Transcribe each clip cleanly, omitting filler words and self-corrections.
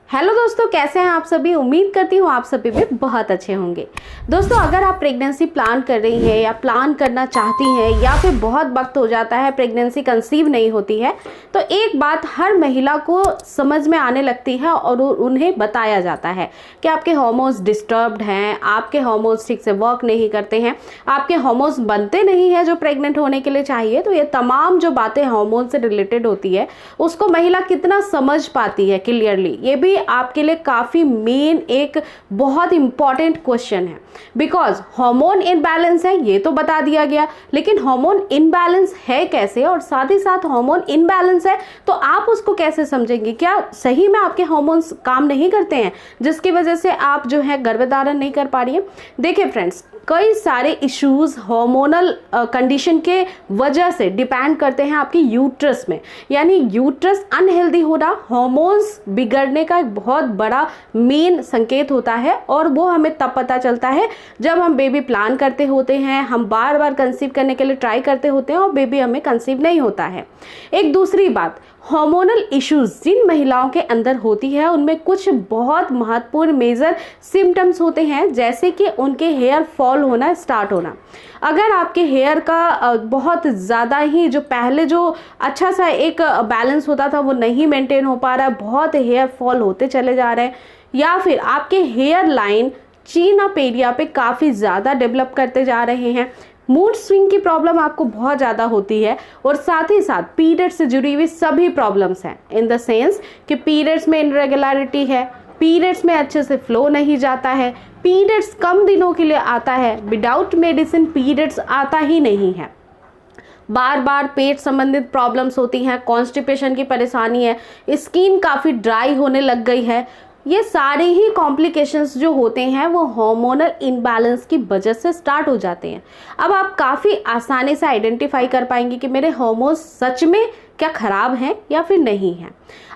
Hello दोस्तों, कैसे हैं आप सभी। उम्मीद करती हूँ आप सभी भी बहुत अच्छे होंगे। दोस्तों, अगर आप प्रेगनेंसी प्लान कर रही हैं या प्लान करना चाहती हैं या फिर बहुत वक्त हो जाता है प्रेगनेंसी कंसीव नहीं होती है, तो एक बात हर महिला को समझ में आने लगती है और उन्हें बताया जाता है कि आपके हार्मोन्स डिस्टर्ब्ड हैं, आपके हार्मोन्स ठीक से वर्क नहीं करते हैं, आपके हार्मोन्स बनते नहीं हैं जो प्रेग्नेंट होने के लिए चाहिए। तो ये तमाम जो बातें हार्मोन से रिलेटेड होती है उसको महिला कितना समझ पाती है क्लियरली, ये भी आपके लिए काफी मेन एक बहुत इंपॉर्टेंट क्वेश्चन है। बिकॉज हार्मोन इनबैलेंस है ये तो बता दिया गया, लेकिन हार्मोन इनबैलेंस है कैसे, और साथ ही साथ हार्मोन इनबैलेंस है तो आप उसको कैसे समझेंगे। क्या सही में आपके हार्मोन्स काम नहीं करते हैं जिसकी वजह से आप जो है गर्भधारण नहीं कर पा रही हैं। देखिए फ्रेंड्स, कई सारे इश्यूज हार्मोनल कंडीशन के वजह से डिपेंड करते हैं आपकी यूट्रस में, यानी यूट्रस अनहेल्दी होना हार्मोन्स बिगड़ने का एक बहुत बड़ा मेन संकेत होता है। और वो हमें तब पता चलता है जब हम बेबी प्लान करते होते हैं, हम बार बार कंसीव करने के लिए ट्राई करते होते हैं और बेबी हमें कंसीव नहीं होता है। एक दूसरी बात, हार्मोनल इश्यूज जिन महिलाओं के अंदर होती है उनमें कुछ बहुत महत्वपूर्ण मेजर सिम्टम्स होते हैं, जैसे कि उनके हेयर फॉल होना स्टार्ट होना। अगर आपके हेयर का बहुत ज़्यादा ही जो पहले जो अच्छा सा एक बैलेंस होता था वो नहीं मेंटेन हो पा रहा है, बहुत हेयर फॉल होते चले जा रहे हैं, या फिर आपके हेयर लाइन चीन ऑफ एरिया पे काफ़ी ज़्यादा डेवलप करते जा रहे हैं, मूड स्विंग की प्रॉब्लम आपको बहुत ज़्यादा होती है, और साथ ही साथ पीरियड से जुड़ी हुई सभी प्रॉब्लम्स हैं, इन द सेंस कि पीरियड्स में इनरेगुलरिटी है, पीरियड्स में अच्छे से फ्लो नहीं जाता है, पीरियड्स कम दिनों के लिए आता है, विदाउट मेडिसिन पीरियड्स आता ही नहीं है, बार बार पेट संबंधित प्रॉब्लम्स होती हैं, कॉन्स्टिपेशन की परेशानी है, स्किन काफ़ी ड्राई होने लग गई है। ये सारे ही कॉम्प्लिकेशंस जो होते हैं वो हार्मोनल इनबैलेंस की वजह से स्टार्ट हो जाते हैं। अब आप काफ़ी आसानी से आइडेंटिफाई कर पाएंगे कि मेरे हार्मोन्स सच में क्या खराब हैं या फिर नहीं हैं।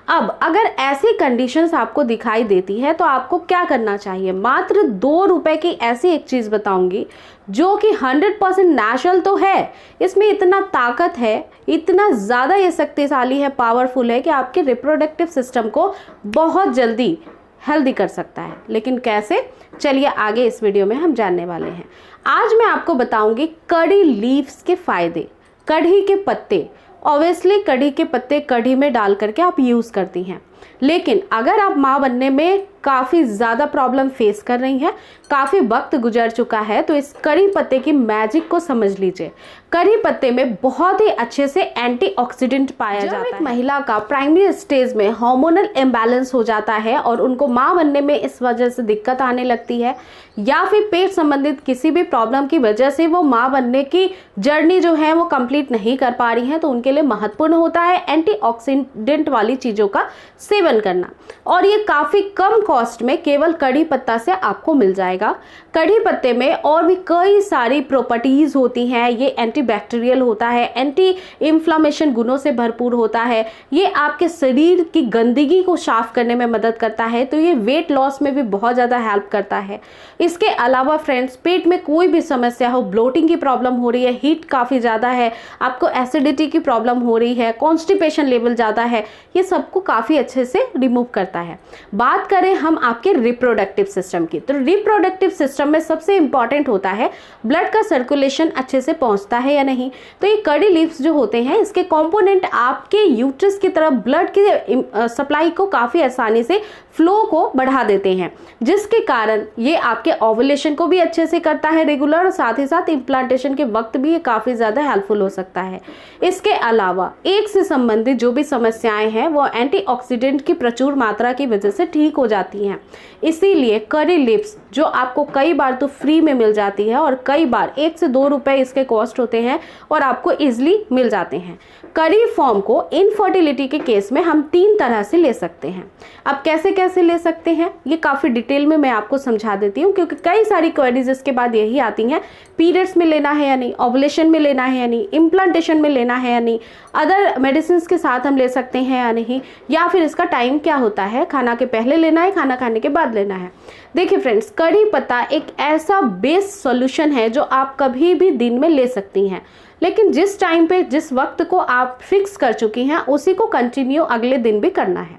अब अगर ऐसी कंडीशंस आपको दिखाई देती है तो आपको क्या करना चाहिए। मात्र 2 रुपए की ऐसी एक चीज़ बताऊंगी जो कि 100% नेचुरल तो है, इसमें इतना ताकत है, इतना ज़्यादा ये शक्तिशाली है, पावरफुल है कि आपके रिप्रोडक्टिव सिस्टम को बहुत जल्दी हेल्दी कर सकता है। लेकिन कैसे, चलिए आगे इस वीडियो में हम जानने वाले हैं। आज मैं आपको बताऊंगी कड़ी लीव्स के फायदे। कढ़ी के पत्ते, ऑब्वियसली कढ़ी के पत्ते कढ़ी में डाल करके आप यूज़ करती हैं, लेकिन अगर आप माँ बनने में काफ़ी ज़्यादा प्रॉब्लम फेस कर रही हैं, काफ़ी वक्त गुजर चुका है, तो इस कड़ी पत्ते की मैजिक को समझ लीजिए। कड़ी पत्ते में बहुत ही अच्छे से एंटीऑक्सीडेंट पाया जाता है। एक महिला का प्राइमरी स्टेज में हार्मोनल इम्बैलेंस हो जाता है और उनको माँ बनने में इस वजह से दिक्कत आने लगती है, या फिर पेट संबंधित किसी भी प्रॉब्लम की वजह से वो माँ बनने की जर्नी जो है वो कंप्लीट नहीं कर पा रही हैं, तो उनके लिए महत्वपूर्ण होता है एंटीऑक्सीडेंट वाली चीज़ों का सेवन करना। और ये काफ़ी कम कॉस्ट में केवल कड़ी पत्ता से आपको मिल जाएगा। कड़ी पत्ते में और भी कई सारी प्रॉपर्टीज होती हैं। ये एंटीबैक्टीरियल होता है, एंटी इन्फ्लामेशन गुणों से भरपूर होता है, ये आपके शरीर की गंदगी को साफ करने में मदद करता है, तो ये वेट लॉस में भी बहुत ज़्यादा हेल्प करता है। इसके अलावा फ्रेंड्स, पेट में कोई भी समस्या हो, ब्लोटिंग की प्रॉब्लम हो रही है, हीट काफ़ी ज़्यादा है, आपको एसिडिटी की प्रॉब्लम हो रही है, कॉन्स्टिपेशन लेवल ज़्यादा है, ये सबको काफ़ी अच्छे से रिमूव करता है। बात करें हम आपके रिप्रोडक्टिव सिस्टम की, तो रिप्रोडक्टिव सिस्टम में सबसे इंपॉर्टेंट होता है ब्लड का सर्कुलेशन अच्छे से पहुंचता है या नहीं। तो ये कड़ी लीव्स जो होते हैं, इसके कंपोनेंट आपके यूट्रस की तरफ ब्लड की सप्लाई को काफ़ी आसानी से फ्लो को बढ़ा देते हैं, जिसके कारण ये आपके ओवुलेशन को भी अच्छे से करता है रेगुलर, और साथ ही साथ इम्प्लांटेशन के वक्त भी ये काफ़ी ज़्यादा हेल्पफुल हो सकता है। इसके अलावा एक से संबंधित जो भी समस्याएं हैं वो एंटीऑक्सीडेंट की प्रचुर मात्रा की वजह से ठीक हो जाती हैं। इसीलिए कड़ी लीव्स जो आपको कई बार तो फ्री में मिल जाती है और कई बार 1 से 2 रुपए इसके कॉस्ट होते हैं और आपको इजीली मिल जाते हैं। कड़ी फॉर्म को इनफर्टिलिटी के केस में हम 3 तरह से ले सकते हैं। अब कैसे कैसे ले सकते हैं ये काफ़ी डिटेल में मैं आपको समझा देती हूँ, क्योंकि कई सारी क्वेरीज इसके बाद यही आती हैं, पीरियड्स में लेना है या नहीं, ओवुलेशन में लेना है या नहीं, इम्प्लांटेशन में लेना है या नहीं, अदर मेडिसिन के साथ हम ले सकते हैं या नहीं, या फिर इसका टाइम क्या होता है, खाना के पहले लेना है, खाना खाने के बाद लेना है। देखिए फ्रेंड्स, कड़ी पत्ता एक ऐसा बेस्ट सॉल्यूशन है जो आप कभी भी दिन में ले सकती हैं, लेकिन जिस टाइम पे जिस वक्त को आप फिक्स कर चुकी हैं उसी को कंटिन्यू अगले दिन भी करना है।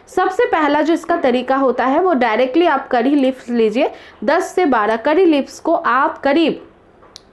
सबसे पहला जो इसका तरीका होता है वो डायरेक्टली आप करी लीव्स लीजिए। 10 से 12 करी लीव्स को आप करीब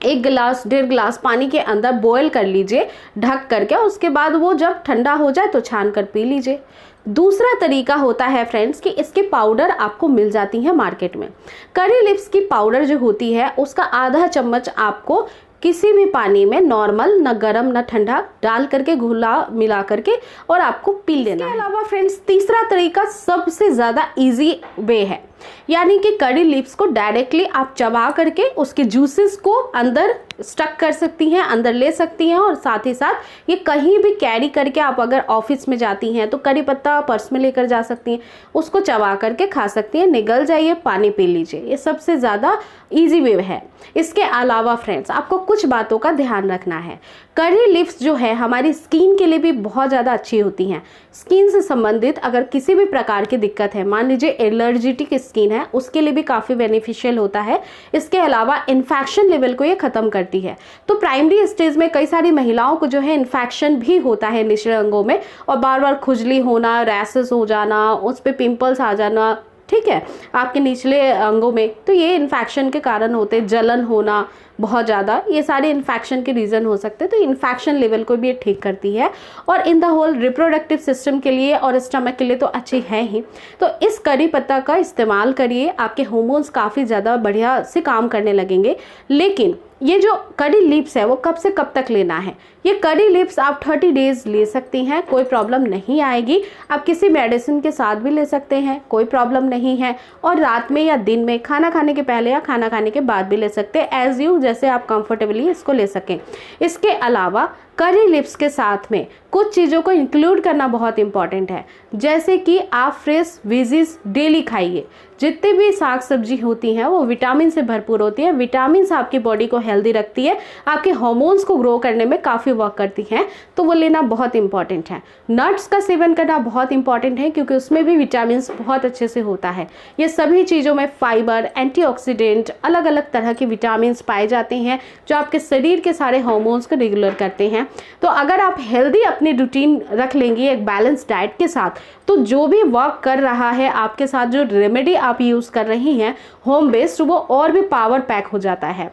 1 गिलास 1.5 गिलास पानी के अंदर बॉयल कर लीजिए ढक करके। उसके बाद वो जब ठंडा हो जाए तो छान कर पी लीजिए। दूसरा तरीका होता है फ्रेंड्स कि इसके पाउडर आपको मिल जाती है मार्केट में। करी लीव्स की पाउडर जो होती है उसका आधा चम्मच आपको किसी भी पानी में नॉर्मल, न गर्म न ठंडा, डाल करके घुला मिला करके और आपको पी लेना है। इसके अलावा फ्रेंड्स तीसरा तरीका सबसे ज़्यादा इजी वे है, यानी कि करी लीव्स को डायरेक्टली आप चबा करके उसके जूसेस को अंदर स्टक कर सकती हैं, अंदर ले सकती हैं। और साथ ही साथ ये कहीं भी कैरी करके आप अगर ऑफिस में जाती हैं तो करी पत्ता पर्स में लेकर जा सकती हैं, उसको चबा करके खा सकती हैं। निगल जाइए, पानी पी लीजिए। ये सबसे ज़्यादा इजी वे है। इसके अलावा फ्रेंड्स आपको कुछ बातों का ध्यान रखना है। करी लीव्स जो है हमारी स्किन के लिए भी बहुत ज़्यादा अच्छी होती हैं। स्किन से संबंधित अगर किसी भी प्रकार की दिक्कत है, मान लीजिए एलर्जिटिक स्किन है, उसके लिए भी काफ़ी बेनिफिशियल होता है। इसके अलावा इन्फेक्शन लेवल को ये ख़त्म करती है। तो प्राइमरी स्टेज में कई सारी महिलाओं को जो है इन्फेक्शन भी होता है निचले अंगों में, और बार बार खुजली होना, रैसेस हो जाना, उस पर पिंपल्स आ जाना, ठीक है, आपके निचले अंगों में, तो ये इन्फेक्शन के कारण होते हैं। जलन होना बहुत ज़्यादा, ये सारे इन्फेक्शन के रीज़न हो सकते हैं। तो इन्फेक्शन लेवल को भी ये ठीक करती है और in the whole reproductive system के लिए और स्टमक के लिए तो अच्छी है ही। तो इस करी पत्ता का इस्तेमाल करिए, आपके हार्मोन्स काफ़ी ज़्यादा बढ़िया से काम करने लगेंगे। लेकिन ये जो करी लीव्स है वो कब से कब तक लेना है? ये करी लीव्स आप 30 डेज ले सकती हैं, कोई प्रॉब्लम नहीं आएगी। आप किसी मेडिसिन के साथ भी ले सकते हैं, कोई प्रॉब्लम नहीं है। और रात में या दिन में, खाना खाने के पहले या खाना खाने के बाद भी ले सकते हैं, एज यू जैसे आप कंफर्टेबली इसको ले सकें। इसके अलावा करी लीव्स के साथ में कुछ चीज़ों को इंक्लूड करना बहुत इंपॉर्टेंट है, जैसे कि आप फ्रेश वेजीज डेली खाइए। जितनी भी साग सब्जी होती हैं वो विटामिन से भरपूर होती है। विटामिन आपकी बॉडी को हेल्दी रखती है, आपके हार्मोन्स को ग्रो करने में काफ़ी वर्क करती हैं, तो वो लेना बहुत इंपॉर्टेंट है। नट्स का सेवन करना बहुत इंपॉर्टेंट है क्योंकि उसमें भी विटामिन बहुत अच्छे से होता है। ये सभी चीज़ों में फाइबर, एंटीऑक्सीडेंट, अलग अलग तरह के विटामिन पाए जाते हैं जो आपके शरीर के सारे हार्मोन्स को रेगुलर करते हैं। तो अगर आप हेल्दी अपनी रूटीन रख लेंगी एक बैलेंस डाइट के साथ, तो जो भी वर्क कर रहा है आपके साथ, जो रेमेडी आप यूज़ कर रही हैं होम बेस्ड, वो और भी पावर पैक हो जाता है।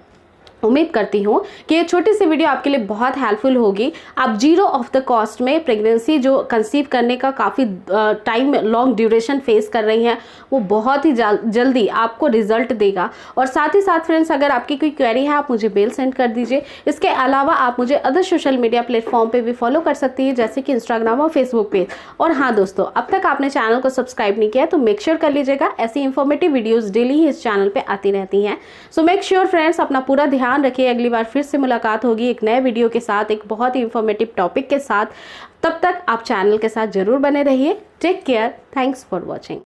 उम्मीद करती हूँ कि ये छोटी सी वीडियो आपके लिए बहुत हेल्पफुल होगी। आप जीरो ऑफ द कॉस्ट में प्रेगनेंसी जो कंसीव करने का काफ़ी टाइम लॉन्ग ड्यूरेशन फेस कर रही हैं, वो बहुत ही जल्दी आपको रिजल्ट देगा। और साथ ही साथ फ्रेंड्स, अगर आपकी कोई क्वेरी है आप मुझे मेल सेंड कर दीजिए। इसके अलावा आप मुझे अदर सोशल मीडिया प्लेटफॉर्म पे भी फॉलो कर सकती हैं, जैसे कि इंस्टाग्राम और फेसबुक पेज। और हाँ दोस्तों, अब तक आपने चैनल को सब्सक्राइब नहीं किया तो मेक श्योर कर लीजिएगा। ऐसी इंफॉर्मेटिव वीडियोज़ डेली ही इस चैनल पर आती रहती हैं। सो मेक श्योर फ्रेंड्स, अपना पूरा ध्यान रखिए। अगली बार फिर से मुलाकात होगी एक नए वीडियो के साथ, एक बहुत ही इंफॉर्मेटिव टॉपिक के साथ। तब तक आप चैनल के साथ जरूर बने रहिए। Take care, thanks for watching.